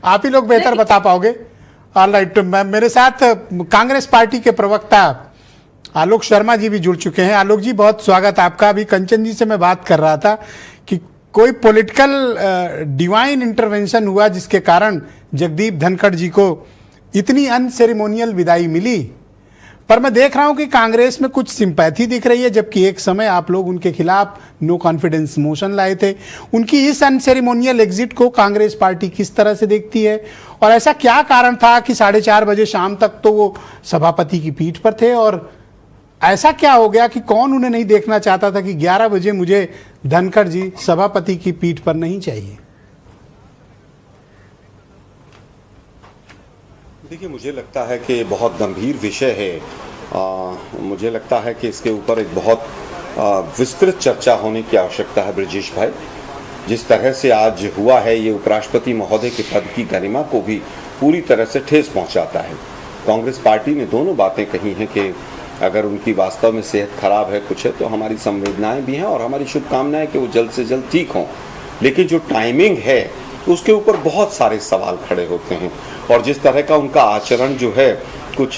आप ही लोग बेहतर बता पाओगे। ऑलराइट, मेरे साथ कांग्रेस पार्टी के प्रवक्ता आलोक शर्मा जी भी जुड़ चुके हैं। आलोक जी, बहुत स्वागत आपका। अभी कंचन जी से मैं बात कर रहा था कि कोई पॉलिटिकल डिवाइन इंटरवेंशन हुआ जिसके कारण जगदीप धनखड़ जी को इतनी अनसेरेमोनियल विदाई मिली, पर मैं देख रहा हूं कि कांग्रेस में कुछ सिंपैथी दिख रही है, जबकि एक समय आप लोग उनके खिलाफ नो कॉन्फिडेंस मोशन लाए थे। उनकी इस अनसेरेमोनियल एग्जिट को कांग्रेस पार्टी किस तरह से देखती है, और ऐसा क्या कारण था कि 4:30 बजे शाम तक तो वो सभापति की पीठ पर थे, और ऐसा क्या हो गया कि कौन उन्हें नहीं देखना चाहता था कि 11 बजे मुझे धनखड़ जी सभापति की पीठ पर नहीं चाहिए? देखिए, मुझे लगता है कि बहुत गंभीर विषय है। मुझे लगता है कि इसके ऊपर एक बहुत विस्तृत चर्चा होने की आवश्यकता है ब्रजेश भाई। जिस तरह से आज हुआ है, ये उपराष्ट्रपति महोदय के पद की गरिमा को भी पूरी तरह से ठेस पहुंचाता है। कांग्रेस पार्टी ने दोनों बातें कही हैं कि अगर उनकी वास्तव में सेहत खराब है, कुछ है, तो हमारी संवेदनाएं भी हैं और हमारी शुभकामनाएं कि वो जल्द से जल्द ठीक हों। लेकिन जो टाइमिंग है उसके ऊपर बहुत सारे सवाल खड़े होते हैं, और जिस तरह का उनका आचरण जो है कुछ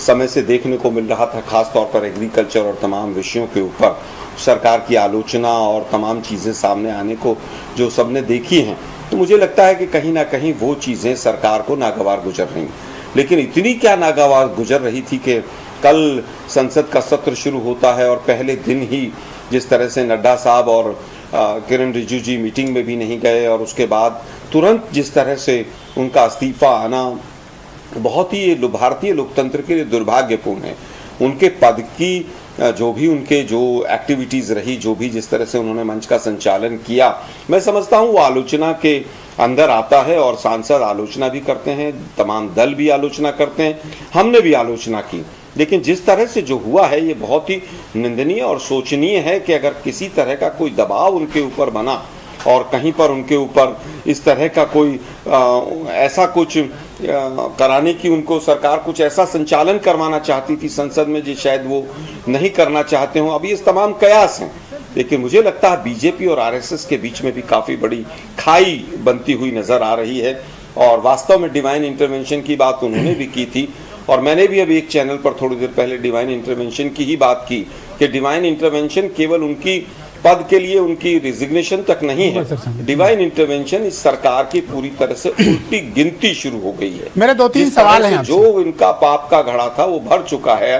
समय से देखने को मिल रहा था, खास तौर पर एग्रीकल्चर और तमाम विषयों के ऊपर सरकार की आलोचना और तमाम चीज़ें सामने आने को जो सबने देखी हैं, तो मुझे लगता है कि कहीं ना कहीं वो चीज़ें सरकार को नागवार गुजर रही। लेकिन इतनी क्या नागवार गुजर रही थी कि कल संसद का सत्र शुरू होता है और पहले दिन ही जिस तरह से नड्डा साहब और किरण रिजिजू जी मीटिंग में भी नहीं गए, और उसके बाद तुरंत जिस तरह से उनका इस्तीफा आना बहुत ही भारतीय लोकतंत्र के लिए दुर्भाग्यपूर्ण है। उनके पद की जो भी उनके जो एक्टिविटीज़ रही, जो भी जिस तरह से उन्होंने मंच का संचालन किया, मैं समझता हूँ वो आलोचना के अंदर आता है, और सांसद आलोचना भी करते हैं, तमाम दल भी आलोचना करते हैं, हमने भी आलोचना की। लेकिन जिस तरह से जो हुआ है ये बहुत ही निंदनीय और शोचनीय है कि अगर किसी तरह का कोई दबाव उनके ऊपर बना और कहीं पर उनके ऊपर इस तरह का कोई ऐसा कुछ कराने की उनको सरकार कुछ ऐसा संचालन करवाना चाहती थी संसद में जो शायद वो नहीं करना चाहते हों। अभी इस तमाम कयास हैं, लेकिन मुझे लगता है बीजेपी और आरएसएस के बीच में भी काफ़ी बड़ी खाई बनती हुई नज़र आ रही है। और वास्तव में डिवाइन इंटरवेंशन की बात उन्होंने भी की थी, और मैंने भी अभी एक चैनल पर थोड़ी देर पहले डिवाइन इंटरवेंशन की ही बात की कि डिवाइन इंटरवेंशन केवल उनकी पद के लिए उनकी रिजिग्नेशन तक नहीं है। डिवाइन इंटरवेंशन इस सरकार की पूरी तरह से उल्टी गिनती शुरू हो गई है। मेरे 2-3 सवाल हैं। जो इनका पाप का घड़ा था वो भर चुका है।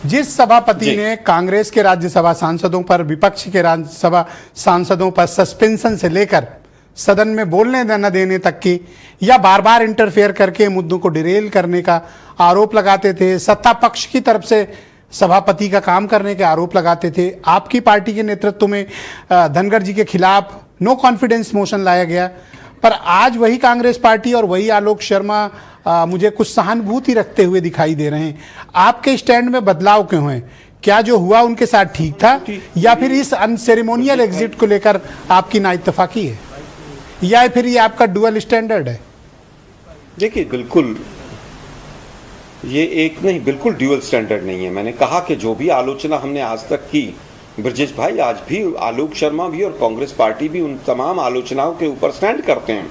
जिस सभापति ने कांग्रेस के राज्यसभा सांसदों पर, विपक्ष के राज्यसभा सांसदों पर सस्पेंशन से लेकर सदन में बोलने न देने तक की, या बार बार इंटरफेयर करके मुद्दों को डिरेल करने का आरोप लगाते थे, सत्ता पक्ष की तरफ से सभापति का काम करने के आरोप लगाते थे, आपकी पार्टी के नेतृत्व में धनखड़ जी के खिलाफ नो कॉन्फिडेंस मोशन लाया गया, पर आज वही कांग्रेस पार्टी और वही आलोक शर्मा मुझे कुछ सहानुभूति रखते हुए दिखाई दे रहे हैं। आपके स्टैंड में बदलाव क्यों है? क्या जो हुआ उनके साथ ठीक था, या फिर इस अनसेरेमोनियल एग्जिट को लेकर आपकी नाइत्तफाकी है, या फिर ये आपका डुअल स्टैंडर्ड है? देखिए, बिल्कुल ये एक नहीं, बिल्कुल ड्यूअल स्टैंडर्ड नहीं है। मैंने कहा कि जो भी आलोचना हमने आज तक की ब्रजेश भाई, आज भी आलोक शर्मा भी और कांग्रेस पार्टी भी उन तमाम आलोचनाओं के ऊपर स्टैंड करते हैं।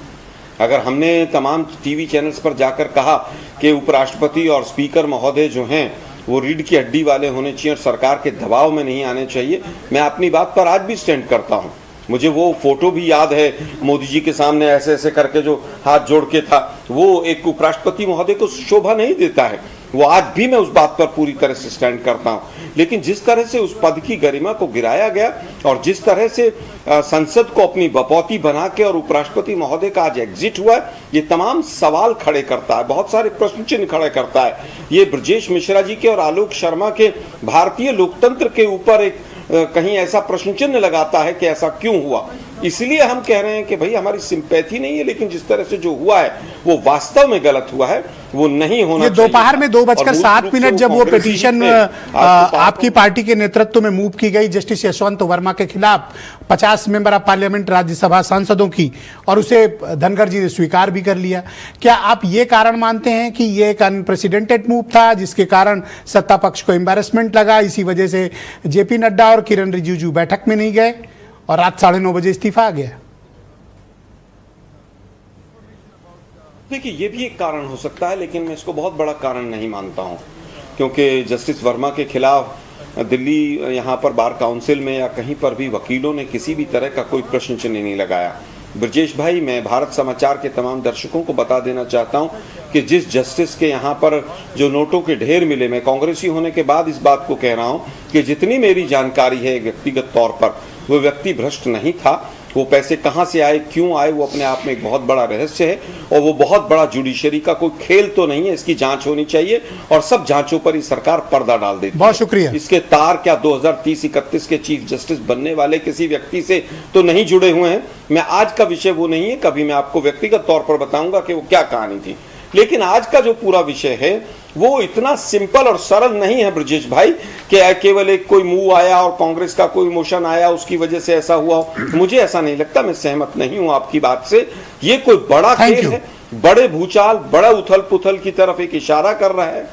अगर हमने तमाम टीवी चैनल्स पर जाकर कहा कि उपराष्ट्रपति और स्पीकर महोदय जो हैं वो रीढ़ की हड्डी वाले होने चाहिए और सरकार के दबाव में नहीं आने चाहिए, मैं अपनी बात पर आज भी स्टैंड करता हूँ। मुझे वो फोटो भी याद है, मोदी जी के सामने ऐसे ऐसे करके जो हाथ जोड़ के था, वो एक उपराष्ट्रपति महोदय को शोभा नहीं देता है। वो आज भी मैं उस बात पर पूरी तरह से स्टैंड करता हूँ। लेकिन जिस तरह से उस पद की गरिमा को गिराया गया और जिस तरह से संसद को अपनी बपौती बना के और उपराष्ट्रपति महोदय का आज एग्जिट हुआ है, ये तमाम सवाल खड़े करता है, बहुत सारे प्रश्न चिन्ह खड़े करता है। ये ब्रजेश मिश्रा जी के और आलोक शर्मा के भारतीय लोकतंत्र के ऊपर एक कहीं ऐसा प्रश्न चिन्ह लगाता है कि ऐसा क्यों हुआ। इसलिए हम कह रहे हैं कि भाई हमारी सिंपैथी नहीं है, लेकिन जिस तरह से जो हुआ है वो वास्तव में गलत हुआ है, वो नहीं होना चाहिए। दोपहर में 2:07 जब वो पिटीशन आपकी पार्टी के नेतृत्व में मूव की गई जस्टिस यशवंत वर्मा के खिलाफ 50 मेंबर ऑफ पार्लियामेंट राज्यसभा सांसदों की, और उसे धनखड़ जी ने स्वीकार भी कर लिया, क्या आप ये कारण मानते हैं कि ये एक अनप्रेसिडेंटेड मूव था जिसके कारण सत्ता पक्ष को एम्बैरेसमेंट लगा, इसी वजह से जेपी नड्डा और किरण रिजिजू बैठक में नहीं गए और रात 9:30 बजे इस्तीफा आ गया? देखिए, ये भी एक कारण हो सकता है, लेकिन मैं इसको बहुत बड़ा कारण नहीं मानता हूँ, क्योंकि जस्टिस वर्मा के खिलाफ दिल्ली यहाँ पर बार काउंसिल में या कहीं पर भी वकीलों ने किसी भी तरह का कोई प्रश्न चिन्ह नहीं लगाया। ब्रजेश भाई, मैं भारत समाचार के तमाम दर्शकों को बता देना चाहता हूं कि जिस जस्टिस के यहाँ पर जो नोटों के ढेर मिले, मैं कांग्रेसी होने के बाद इस बात को कह रहा हूं कि जितनी मेरी जानकारी है व्यक्तिगत तौर पर, वो व्यक्ति भ्रष्ट नहीं था। वो पैसे कहाँ से आए, क्यों आए, वो अपने आप में एक बहुत बड़ा रहस्य है और वो बहुत बड़ा जुडिशरी का कोई खेल तो नहीं है। इसकी जांच होनी चाहिए और सब जांचों पर ही सरकार पर्दा डाल देती है। बहुत शुक्रिया। इसके तार क्या 2030-31 के चीफ जस्टिस बनने वाले किसी व्यक्ति से तो नहीं जुड़े हुए हैं। मैं आज का विषय वो नहीं है, कभी मैं आपको व्यक्तिगत तौर पर बताऊंगा कि वो क्या कहानी थी, लेकिन आज का जो पूरा विषय है वो इतना सिंपल और सरल नहीं है ब्रजेश भाई कि केवल एक कोई मूव आया और कांग्रेस का कोई मोशन आया उसकी वजह से ऐसा हुआ। मुझे ऐसा नहीं लगता, मैं सहमत नहीं हूं आपकी बात से। ये कोई बड़ा खेल है, बड़े भूचाल, बड़ा उथल पुथल की तरफ एक इशारा कर रहा है।